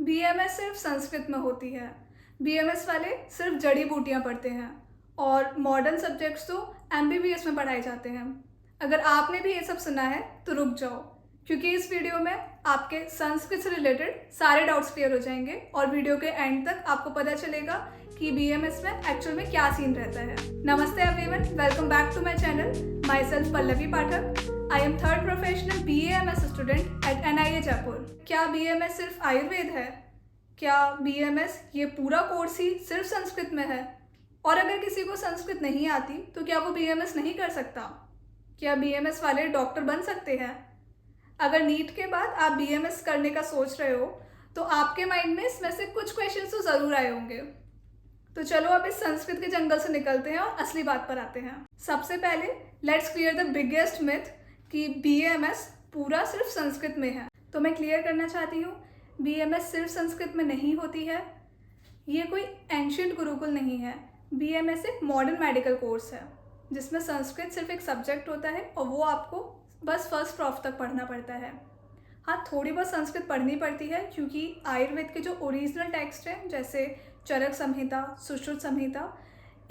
BMS सिर्फ संस्कृत में होती है। बीएमएस वाले सिर्फ जड़ी बूटियाँ पढ़ते हैं और मॉडर्न सब्जेक्ट्स तो एमबीबीएस में पढ़ाए जाते हैं। अगर आपने भी ये सब सुना है तो रुक जाओ, क्योंकि इस वीडियो में आपके संस्कृत से रिलेटेड सारे डाउट्स क्लियर हो जाएंगे और वीडियो के एंड तक आपको पता चलेगा कि बीएमएस में एक्चुअल में क्या सीन रहता है। नमस्ते everyone, welcome back to my channel. Myself Pallavi Pathak. I am third professional BAMS student at NIA Jaipur. क्या BAMS सिर्फ आयुर्वेद है? क्या BAMS ये पूरा कोर्स ही सिर्फ संस्कृत में है? और अगर किसी को संस्कृत नहीं आती तो क्या वो BAMS नहीं कर सकता? क्या BAMS वाले डॉक्टर बन सकते हैं? अगर नीट के बाद आप BAMS करने का सोच रहे हो तो आपके माइंड में इसमें से कुछ क्वेश्चंस तो ज़रूर आए होंगे। तो चलो अब इस संस्कृत के जंगल से निकलते हैं और असली बात पर आते हैं। सबसे पहले let's clear the biggest myth कि BAMS पूरा सिर्फ संस्कृत में है। तो मैं क्लियर करना चाहती हूँ, BAMS सिर्फ संस्कृत में नहीं होती है। ये कोई एंशियंट गुरुकुल नहीं है। BAMS एक मॉडर्न मेडिकल कोर्स है जिसमें संस्कृत सिर्फ एक सब्जेक्ट होता है और वो आपको बस फर्स्ट प्रॉफ तक पढ़ना पड़ता है। हाँ, थोड़ी बहुत संस्कृत पढ़नी पड़ती है क्योंकि आयुर्वेद के जो ओरिजिनल टेक्स्ट हैं जैसे चरक संहिता, सुश्रुत संहिता,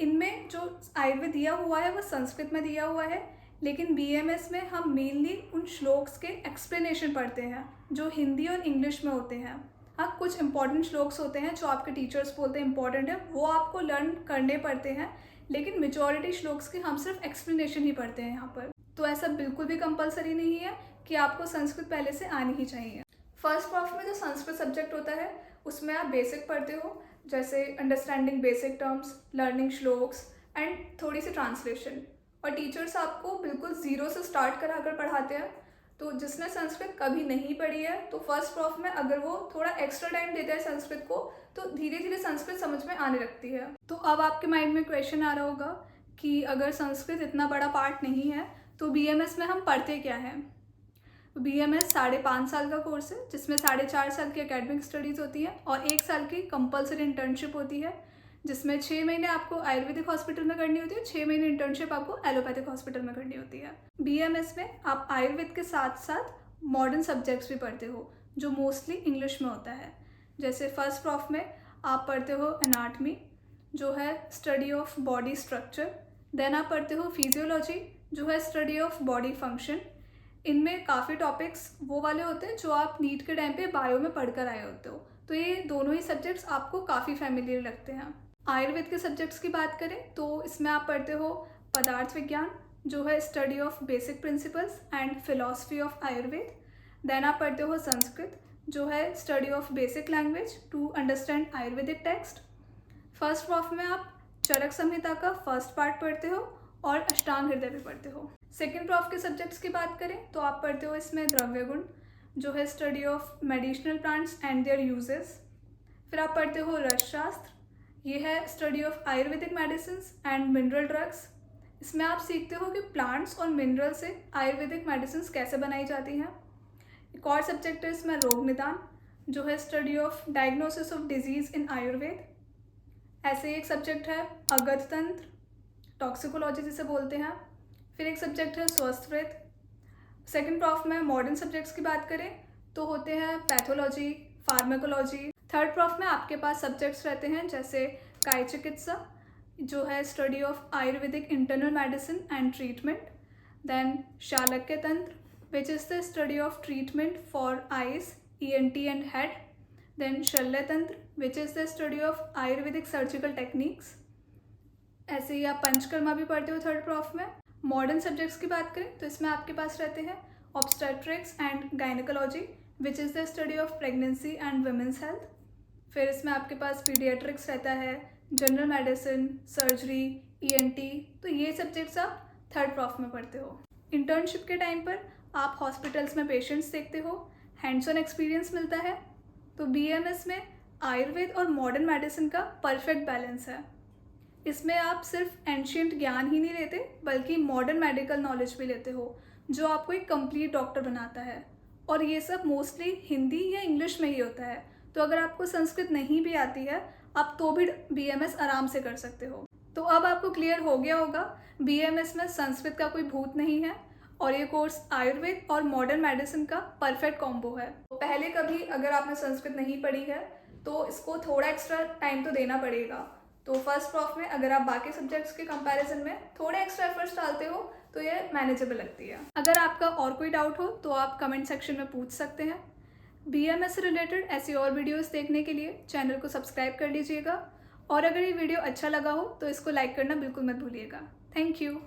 इनमें जो आयुर्वेद दिया हुआ है वो संस्कृत में दिया हुआ है। लेकिन BAMS में हम मेनली उन श्लोक्स के एक्सप्लेनेशन पढ़ते हैं जो हिंदी और इंग्लिश में होते हैं। हाँ, कुछ इंपॉर्टेंट श्लोक्स होते हैं जो आपके टीचर्स बोलते हैं इंपॉर्टेंट है, वो आपको लर्न करने पड़ते हैं, लेकिन मेजॉरिटी श्लोक्स के हम सिर्फ एक्सप्लेनेशन ही पढ़ते हैं यहाँ पर। तो ऐसा बिल्कुल भी कंपलसरी नहीं है कि आपको संस्कृत पहले से आनी ही चाहिए। फर्स्ट प्रॉफ में जो संस्कृत सब्जेक्ट होता है उसमें आप बेसिक पढ़ते हो, जैसे understanding basic terms, learning shlokas and थोड़ी सी ट्रांसलेशन। और टीचर्स आपको बिल्कुल ज़ीरो से स्टार्ट करा कर पढ़ाते हैं। तो जिसने संस्कृत कभी नहीं पढ़ी है तो फर्स्ट प्रॉफ में अगर वो थोड़ा एक्स्ट्रा टाइम देता है संस्कृत को तो धीरे धीरे संस्कृत समझ में आने लगती है। तो अब आपके माइंड में क्वेश्चन आ रहा होगा कि अगर संस्कृत इतना बड़ा पार्ट नहीं है तो BAMS में हम पढ़ते क्या हैं? BAMS 5.5 साल का कोर्स है जिसमें 4.5 साल की एकेडमिक स्टडीज़ होती है और 1 साल की कंपलसरी इंटर्नशिप होती है, जिसमें 6 महीने आपको आयुर्वेदिक हॉस्पिटल में करनी होती है, 6 महीने इंटर्नशिप आपको एलोपैथिक हॉस्पिटल में करनी होती है। BAMS में आप आयुर्वेद के साथ साथ मॉडर्न सब्जेक्ट्स भी पढ़ते हो जो मोस्टली इंग्लिश में होता है। जैसे फर्स्ट प्रॉफ में आप पढ़ते हो एनाटमी जो है study of body structure, then आप पढ़ते हो फिजियोलॉजी जो है स्टडी ऑफ बॉडी फंक्शन। इनमें काफ़ी टॉपिक्स वो वाले होते हैं जो आप नीट के टाइम पे बायो में पढ़कर आए होते हो, तो ये दोनों ही सब्जेक्ट्स आपको काफ़ी फैमिलियर लगते हैं। आयुर्वेद के सब्जेक्ट्स की बात करें तो इसमें आप पढ़ते हो पदार्थ विज्ञान जो है study of basic principles and philosophy of Ayurveda. Then आप पढ़ते हो संस्कृत जो है study of basic language to understand Ayurvedic text. First prof में आप चरक संहिता का फर्स्ट पार्ट पढ़ते हो और अष्टांग हृदय भी पढ़ते हो। सेकेंड प्रॉफ के सब्जेक्ट्स की बात करें तो आप पढ़ते हो इसमें द्रव्य गुण जो है study of medicinal plants and there uses. फिर आप पढ़ते हो रसशास्त्र, ये है study of Ayurvedic medicine and mineral drugs. इसमें आप सीखते हो कि प्लांट्स और मिनरल से आयुर्वेदिक मेडिसिन कैसे बनाई जाती हैं। एक और सब्जेक्ट है इसमें रोग निदान जो है study of diagnosis of disease in Ayurveda. ऐसे ही एक सब्जेक्ट है अगध तंत्र, टॉक्सिकोलॉजी जिसे बोलते हैं। फिर एक सब्जेक्ट है स्वस्थवृत्त। सेकेंड प्रॉफ में मॉडर्न सब्जेक्ट्स की बात करें तो होते हैं पैथोलॉजी, फार्माकोलॉजी। थर्ड प्रॉफ में आपके पास सब्जेक्ट्स रहते हैं जैसे काय चिकित्सा जो है study of Ayurvedic internal medicine and treatment. Then शालक्य तंत्र which is the study of treatment for eyes, ENT and head. Then शल्य तंत्र which is the study of Ayurvedic surgical techniques. ऐसे ही आप पंचकर्मा भी पढ़ते हो थर्ड प्रॉफ में। मॉडर्न सब्जेक्ट्स की बात करें तो इसमें आपके पास रहते हैं obstetrics and gynaecology which is the study of pregnancy and women's health. फिर इसमें आपके पास पीडियाट्रिक्स रहता है, जनरल मेडिसिन, सर्जरी, ENT। तो ये सब्जेक्ट्स आप थर्ड प्रॉफ में पढ़ते हो। इंटर्नशिप के टाइम पर आप हॉस्पिटल्स में पेशेंट्स देखते हो, हैंड्स ऑन एक्सपीरियंस मिलता है। तो BAMS में आयुर्वेद और मॉडर्न मेडिसिन का परफेक्ट बैलेंस है। इसमें आप सिर्फ एंशियंट ज्ञान ही नहीं लेते बल्कि मॉडर्न मेडिकल नॉलेज भी लेते हो जो आपको एक कंप्लीट डॉक्टर बनाता है। और ये सब मोस्टली हिंदी या इंग्लिश में ही होता है। तो अगर आपको संस्कृत नहीं भी आती है आप तो भी BAMS आराम से कर सकते हो। तो अब आपको क्लियर हो गया होगा BAMS में संस्कृत का कोई भूत नहीं है और ये कोर्स आयुर्वेद और मॉडर्न मेडिसिन का परफेक्ट कॉम्बो है। पहले कभी अगर आपने संस्कृत नहीं पढ़ी है तो इसको थोड़ा एक्स्ट्रा टाइम तो देना पड़ेगा। तो फर्स्ट प्रॉफ में अगर आप बाकी सब्जेक्ट्स के कंपैरिजन में थोड़े एक्स्ट्रा एफर्ट्स डालते हो तो ये मैनेजेबल लगती है। अगर आपका और कोई डाउट हो तो आप कमेंट सेक्शन में पूछ सकते हैं। BMS से रिलेटेड ऐसी और वीडियोस देखने के लिए चैनल को सब्सक्राइब कर लीजिएगा और अगर ये वीडियो अच्छा लगा हो तो इसको लाइक करना बिल्कुल मत भूलिएगा। Thank you.